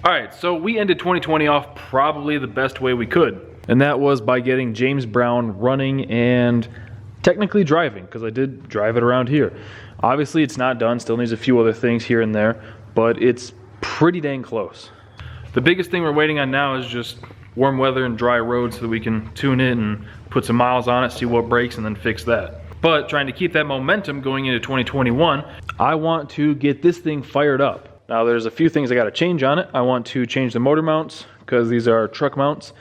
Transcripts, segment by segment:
All right, so we ended 2020 off probably the best way we could. And that was by getting James Brown running and technically driving, because I did drive it around here. Obviously it's not done, still needs a few other things here and there, but it's pretty dang close. The biggest thing we're waiting on now is just warm weather and dry roads so that we can tune it and put some miles on it, see what breaks, and then fix that. But trying to keep that momentum going into 2021, I want to get this thing fired up. Now there's a few things I got to change on it. I want to change the motor mounts because these are truck mounts.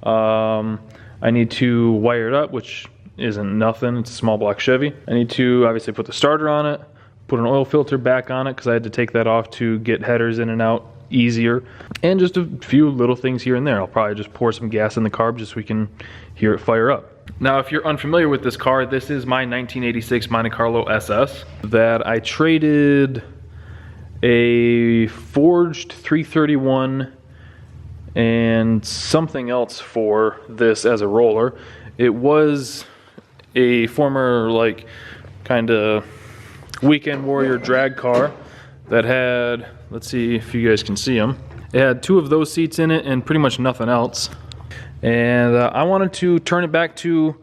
I need to wire it up, which isn't nothing. It's a small block Chevy. I need to obviously put the starter on it, put an oil filter back on it because I had to take that off to get headers in and out easier, and just a few little things here and there. I'll probably just pour some gas in the carb just so we can hear it fire up. Now, if you're unfamiliar with this car, this is my 1986 Monte Carlo SS that I traded a forged 331 and something else for this as a roller. It was a former like kind of weekend warrior drag car that had, let's see if you guys can see them. It had 2 of those seats in it and pretty much nothing else. And I wanted to turn it back to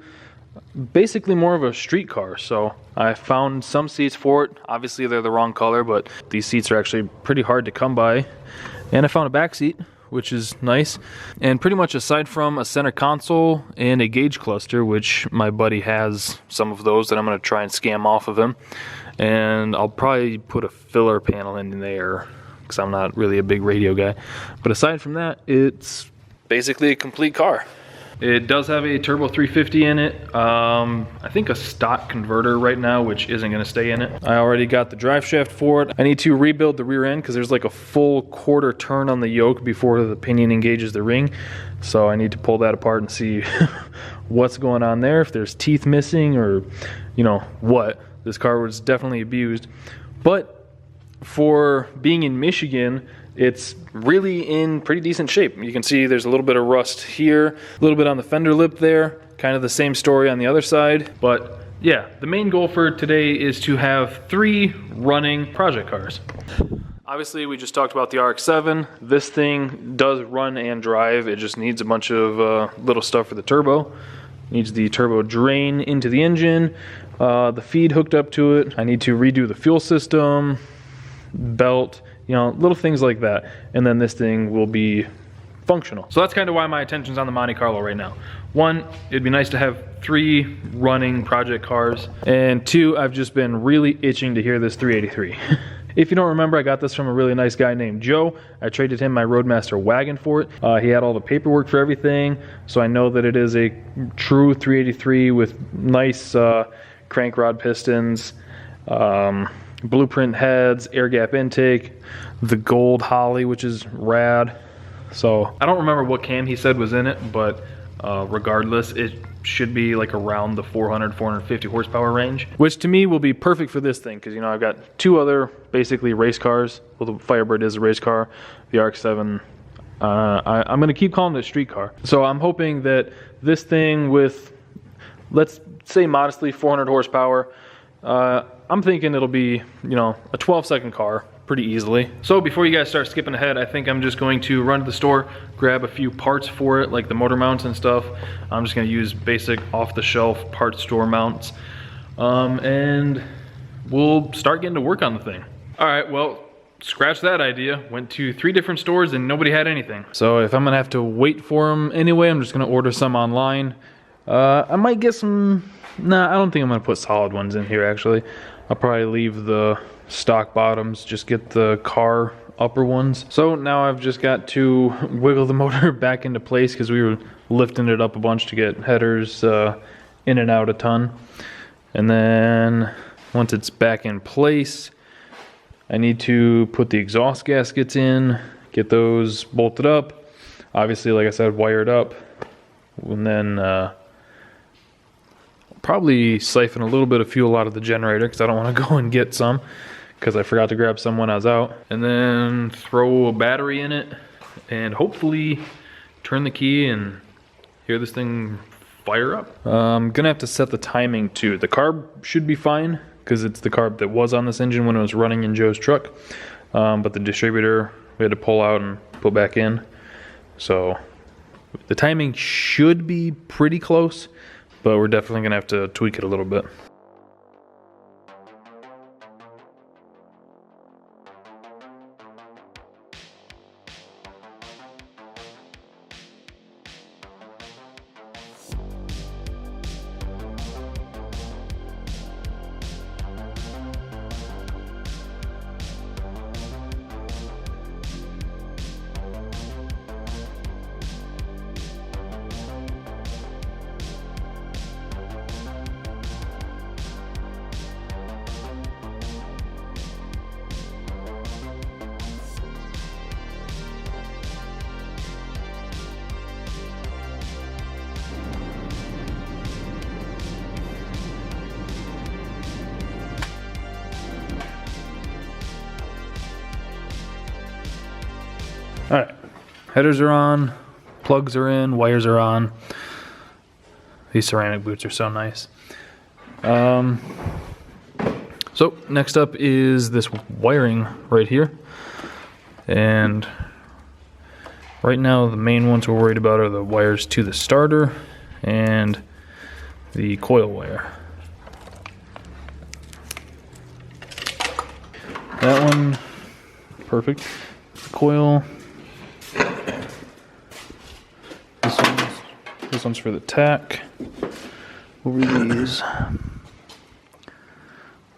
basically more of a street car. So I found some seats for it. Obviously they're the wrong color, but these seats are actually pretty hard to come by. And I found a back seat, which is nice. And pretty much aside from a center console and a gauge cluster, which my buddy has some of those that I'm going to try and scam off of him. And I'll probably put a filler panel in there because I'm not really a big radio guy. But aside from that, it's basically a complete car. It does have a turbo 350 in it. I think a stock converter right now, which isn't going to stay in it. I already got the drive shaft for it. I need to rebuild the rear end because there's like a full quarter turn on the yoke before the pinion engages the ring. So I need to pull that apart and see what's going on there, if there's teeth missing or, you know, what. This car was definitely abused. But for being in Michigan, it's really in pretty decent shape. You can see there's a little bit of rust here, a little bit on the fender lip there, kind of the same story on the other side. But yeah, the main goal for today is to have 3 running project cars. Obviously, we just talked about the RX-7. This thing does run and drive. It just needs a bunch of little stuff for the turbo. Needs the turbo drain into the engine, the feed hooked up to it. I need to redo the fuel system, belt, you know, little things like that. And then this thing will be functional. So that's kind of why my attention's on the Monte Carlo right now. 1, it'd be nice to have 3 running project cars. And 2, I've just been really itching to hear this 383. If you don't remember, I got this from a really nice guy named Joe. I traded him my Roadmaster wagon for it. He had all the paperwork for everything, so I know that it is a true 383 with nice crank rod pistons, blueprint heads, air gap intake, the gold Holly, which is rad. So I don't remember what cam he said was in it, but regardless, it should be like around the 400-450 horsepower range, which to me will be perfect for this thing because, you know, I've got 2 other basically race cars. Well, the Firebird is a race car. The RX-7, I'm going to keep calling it a street car. So I'm hoping that this thing with, let's say modestly 400 horsepower, I'm thinking it'll be, you know, a 12-second car pretty easily. So before you guys start skipping ahead, I think I'm just going to run to the store, grab a few parts for it, like the motor mounts and stuff. I'm just going to use basic off-the-shelf parts store mounts, and we'll start getting to work on the thing. All right, well, scratch that idea. Went to 3 different stores and nobody had anything. So if I'm gonna have to wait for them anyway, I'm just gonna order some online. I might get some, nah, I don't think I'm gonna put solid ones in here actually. I'll probably leave the stock bottoms, just get the car upper ones. So now I've just got to wiggle the motor back into place because we were lifting it up a bunch to get headers in and out a ton. And then once it's back in place, I need to put the exhaust gaskets in, get those bolted up. Obviously, like I said, wired up. And then probably siphon a little bit of fuel out of the generator because I don't want to go and get some because I forgot to grab some when I was out. And then throw a battery in it and hopefully turn the key and hear this thing fire up. I'm gonna have to set the timing too. The carb should be fine because it's the carb that was on this engine when it was running in Joe's truck. But the distributor we had to pull out and put back in. So the timing should be pretty close, but we're definitely gonna have to tweak it a little bit. All right, headers are on, plugs are in, wires are on. These ceramic boots are so nice. So next up is this wiring right here. And right now the main ones we're worried about are the wires to the starter and the coil wire. That one, perfect. Coil. This one's for the tack. Over these,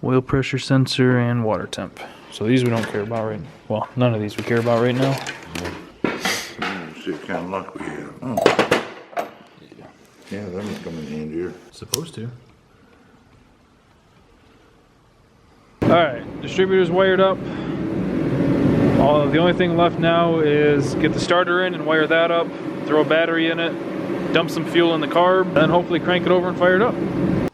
oil pressure sensor and water temp. So these we don't care about right now. Well, none of these we care about right now. See what kind of luck we have. Oh. Yeah, they're not coming in handier. Supposed to. Alright, distributor's wired up. The only thing left now is get the starter in and wire that up, throw a battery in it, dump some fuel in the carb, and hopefully crank it over and fire it up.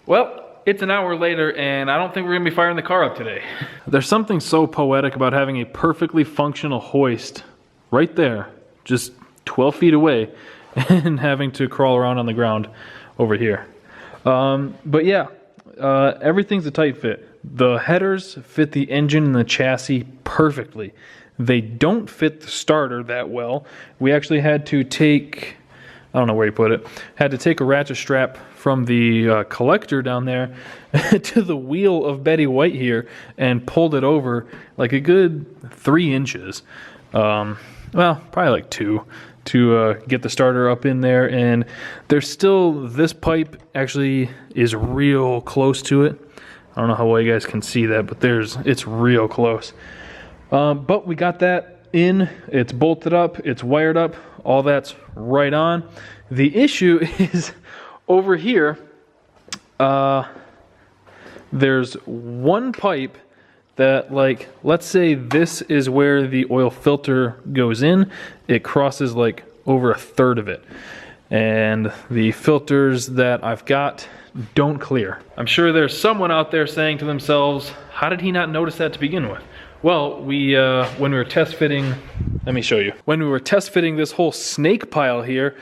Well, it's an hour later and I don't think we're gonna be firing the car up today. There's something so poetic about having a perfectly functional hoist right there, just 12 feet away, and having to crawl around on the ground over here. But yeah, everything's a tight fit. The headers fit the engine and the chassis perfectly. They don't fit the starter that well. We actually had to take, I don't know where you put it, had to take a ratchet strap from the collector down there to the wheel of Betty White here and pulled it over like a good 3 inches. Well, probably like 2 to get the starter up in there. And there's still, this pipe actually is real close to it. I don't know how well you guys can see that, but it's real close. But we got that in, it's bolted up, it's wired up, all that's right on. The issue is over here, there's one pipe that, like, let's say this is where the oil filter goes in, it crosses like over 1/3 of it. And the filters that I've got don't clear. I'm sure there's someone out there saying to themselves, how did he not notice that to begin with? Well, when we were test fitting, let me show you. When we were test fitting this whole snake pile here,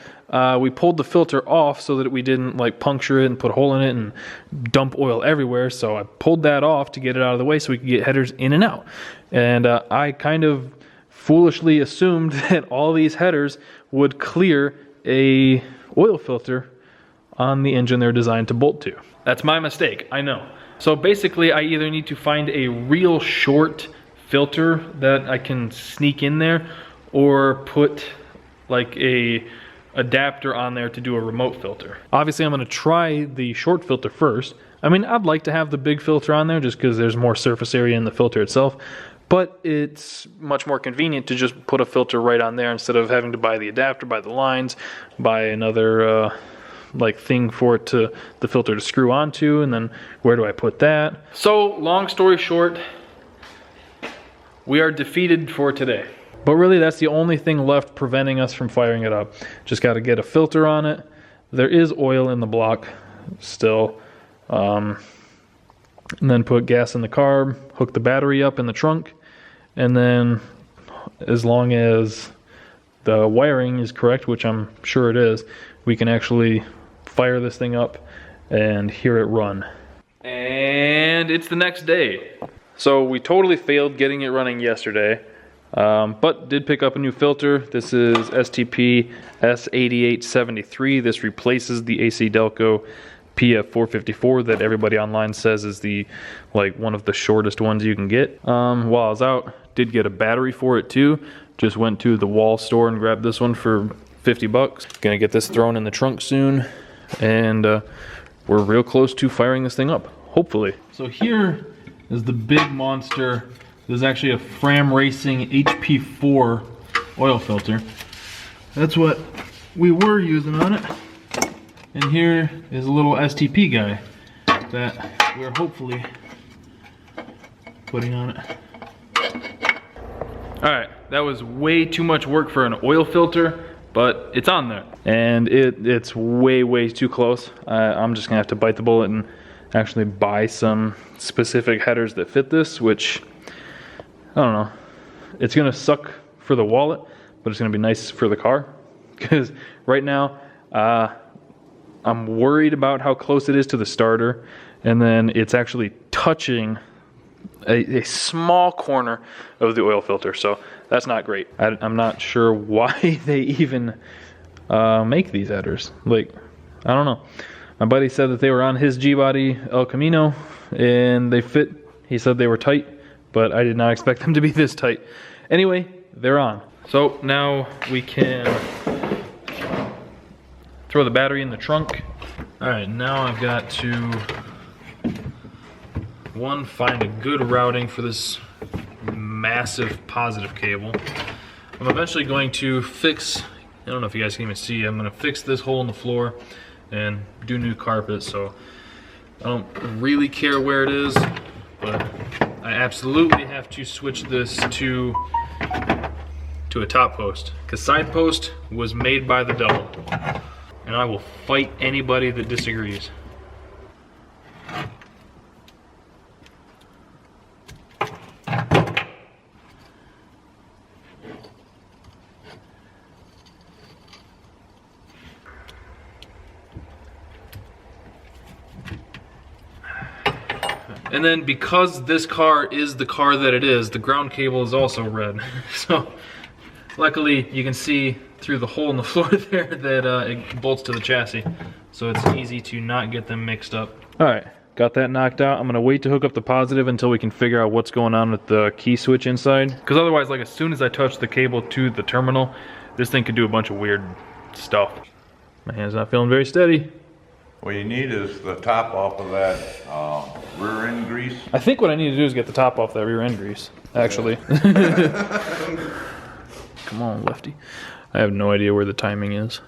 we pulled the filter off so that we didn't like puncture it and put a hole in it and dump oil everywhere. So I pulled that off to get it out of the way so we could get headers in and out. And I kind of foolishly assumed that all these headers would clear a oil filter on the engine they're designed to bolt to. That's my mistake, I know. So basically I either need to find a real short filter that I can sneak in there or put like a adapter on there to do a remote filter. Obviously I'm gonna try the short filter first. I mean, I'd like to have the big filter on there just because there's more surface area in the filter itself, but it's much more convenient to just put a filter right on there instead of having to buy the adapter, buy the lines, buy another like thing for it to, the filter to screw onto, and then where do I put that? So long story short, we are defeated for today. But really that's the only thing left preventing us from firing it up. Just got to get a filter on it. There is oil in the block still. And then put gas in the carb, hook the battery up in the trunk, and then as long as the wiring is correct, which I'm sure it is, we can actually fire this thing up and hear it run. And it's the next day. So we totally failed getting it running yesterday. But did pick up a new filter. This is STP S8873. This replaces the AC Delco PF454 that everybody online says is the one of the shortest ones you can get. While I was out, did get a battery for it too. Just went to the Wall store and grabbed this one for 50 bucks. Gonna get this thrown in the trunk soon, and we're real close to firing this thing up, hopefully. So here is the big monster. This is actually a Fram Racing HP4 oil filter. That's what we were using on it. And here is a little STP guy that we're hopefully putting on it. Alright, that was way too much work for an oil filter, but it's on there. And it's way too close. I'm just gonna have to bite the bullet and actually buy some specific headers that fit this, which, I don't know. It's gonna suck for the wallet, but it's gonna be nice for the car. Because right now, I'm worried about how close it is to the starter, and then it's actually touching a small corner of the oil filter, so that's not great. I'm not sure why they even make these headers. I don't know. My buddy said that they were on his G-Body El Camino, and they fit. He said they were tight, but I did not expect them to be this tight. Anyway, they're on. So now we can throw the battery in the trunk. All right, now I've got to find a good routing for this massive positive cable. I'm eventually going to fix, I don't know if you guys can even see, I'm going to fix this hole in the floor and do new carpet, so I don't really care where it is, but I absolutely have to switch this to a top post, because side post was made by the devil, and I will fight anybody that disagrees. And then because this car is the car that it is, the ground cable is also red. So luckily you can see through the hole in the floor there that it bolts to the chassis. So it's easy to not get them mixed up. All right, got that knocked out. I'm gonna wait to hook up the positive until we can figure out what's going on with the key switch inside. Because otherwise, as soon as I touch the cable to the terminal, this thing could do a bunch of weird stuff. My hand's not feeling very steady. What you need is the top off of that rear end grease. I think what I need to do is get the top off that rear end grease, actually. Come on, Lefty. I have no idea where the timing is.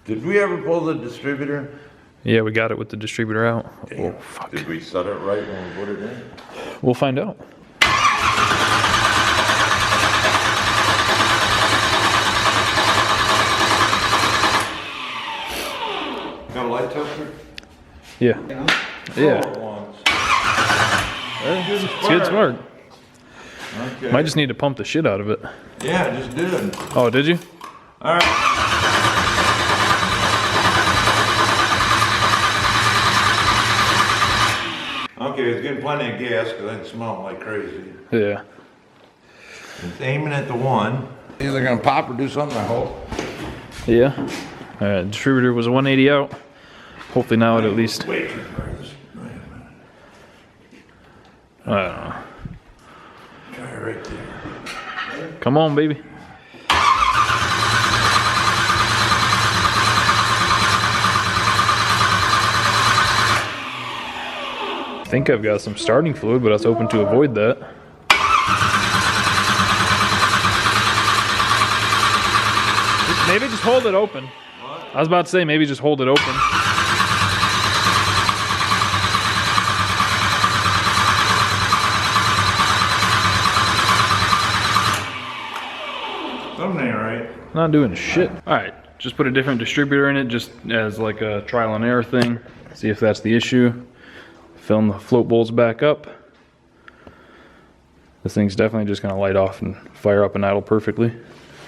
Did we ever pull the distributor? Yeah, we got it with the distributor out. Damn. Oh, fuck. Did we set it right when we put it in? We'll find out. Got a light tester? Yeah. Yeah. It's good smart. Okay. Might just need to pump the shit out of it. Yeah, I just did. Oh, did you? All right. Okay, it's getting plenty of gas because I can smell it like crazy. Yeah. It's aiming at the one. Either gonna pop or do something, I hope. Yeah. All right, distributor was a 180 out. Hopefully now it at least. Wait. I don't know. Try it right there. Come on, baby. I think I've got some starting fluid, but I was hoping to avoid that. Maybe just hold it open. What? I was about to say maybe just hold it open. Something ain't right. Not doing shit. Alright, just put a different distributor in it just as like a trial and error thing. See if that's the issue. Fill the float bowls back up. This thing's definitely just gonna light off and fire up and idle perfectly.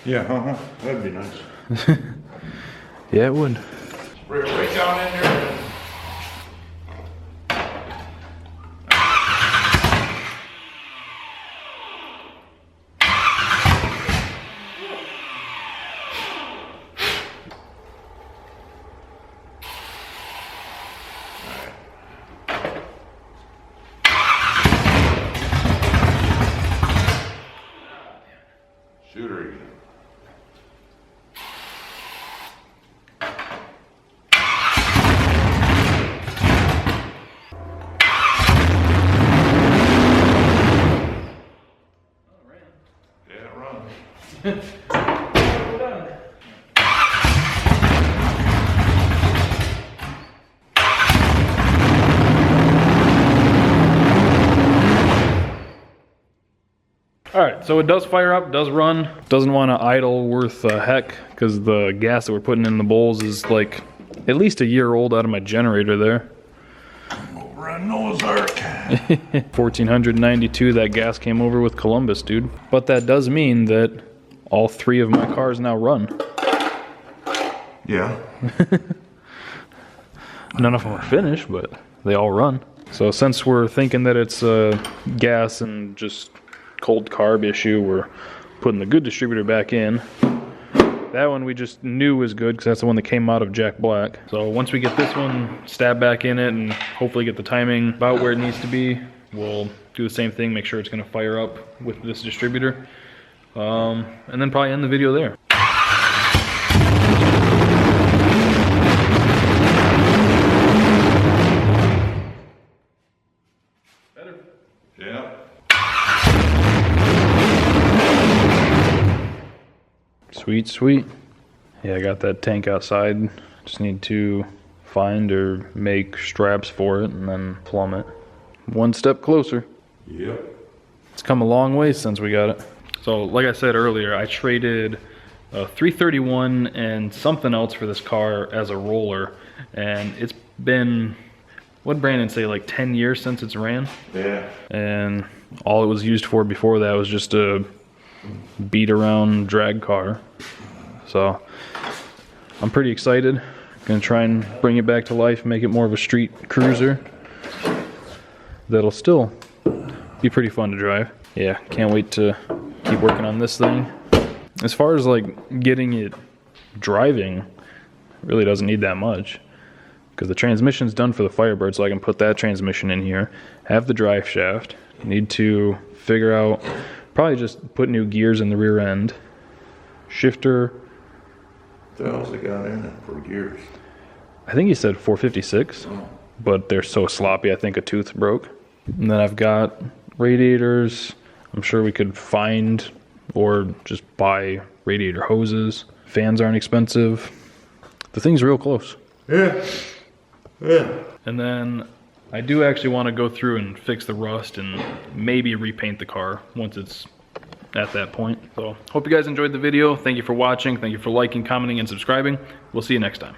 Yeah, that'd be nice. Yeah, it would. Spray it right down in there. Shooter again. Yeah, it runs. All right, so it does fire up, does run. Doesn't want to idle worth a heck because the gas that we're putting in the bowls is like at least a year old out of my generator there. Over on Noah's Ark. 1492, that gas came over with Columbus, dude. But that does mean that all 3 of my cars now run. Yeah. None of them are finished, but they all run. So since we're thinking that it's a gas and just cold carb issue, we're putting the good distributor back in. That one we just knew was good because that's the one that came out of Jack Black. So once we get this one stabbed back in it and hopefully get the timing about where it needs to be, we'll do the same thing, make sure it's going to fire up with this distributor, and then probably end the video there. Better? Yeah. Sweet, sweet. Yeah, I got that tank outside. Just need to find or make straps for it and then plumb it. One step closer. Yep. It's come a long way since we got it. So like I said earlier, I traded a 331 and something else for this car as a roller. And it's been, what'd Brandon say, like 10 years since it's ran? Yeah. And all it was used for before that was just a beat around drag car. So I'm pretty excited. Gonna try and bring it back to life, make it more of a street cruiser that'll still be pretty fun to drive. Yeah, can't wait to keep working on this thing. As far as like getting it driving, it really doesn't need that much because the transmission's done for the Firebird, so I can put that transmission in here, have the drive shaft. Need to figure out, probably just put new gears in the rear end. Shifter. What else they got in it for gears? I think he said 456, but they're so sloppy, I think a tooth broke. And then I've got radiators. I'm sure we could find or just buy radiator hoses. Fans aren't expensive. The thing's real close. Yeah. Yeah. And then I do actually want to go through and fix the rust and maybe repaint the car once it's at that point. So hope you guys enjoyed the video. Thank you for watching. Thank you for liking, commenting, and subscribing. We'll see you next time.